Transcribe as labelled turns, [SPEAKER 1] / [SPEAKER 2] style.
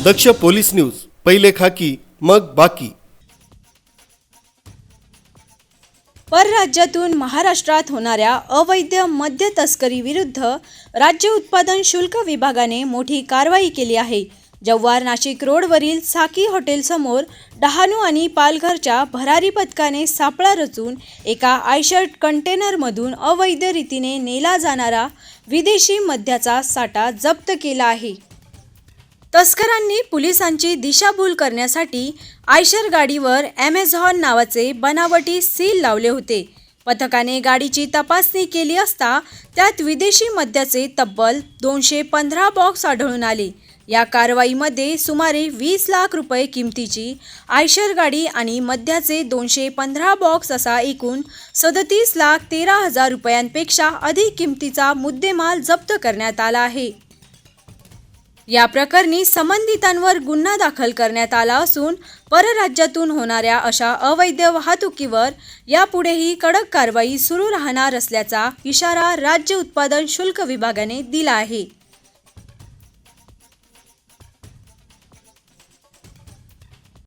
[SPEAKER 1] दक्ष police news, पहिले खाकी मग बाकी।
[SPEAKER 2] परराज्यातून महाराष्ट्रात होणाऱ्या अवैध मद्य तस्करी विरुद्ध राज्य उत्पादन शुल्क विभागाने मोठी कारवाई केली आहे। जव्हार नाशिक रोडवरील साकी हॉटेल समोर डहाणू आणि पालघरच्या भरारी पथकाने सापळा रचून एका आयशर कंटेनरमधून अवैध रीतीने नेला जाणारा विदेशी मद्याचा साठा जप्त केला आहे। तस्करांनी पोलिसांची दिशाभूल करण्यासाठी आयशर गाडीवर ॲमेझॉन नावाचे बनावटी सील लावले होते। पथकाने गाडीची तपासणी केली असता त्यात विदेशी मद्याचे तब्बल 215 बॉक्स आढळून आले। या कारवाईमध्ये सुमारे 20 लाख रुपये किमतीची आयशर गाडी आणि मद्याचे 215 बॉक्स असा एकूण 37,13,000 रुपयांपेक्षा अधिक किमतीचा मुद्देमाल जप्त करण्यात आला आहे। या प्रकरणी संबंधितांवर गुन्हा दाखल करण्यात आला असून परराज्यातून होणाऱ्या अशा अवैध वाहतुकीवर यापुढेही कडक कारवाई सुरू राहणार असल्याचा इशारा राज्य उत्पादन शुल्क विभागाने दिला आहे।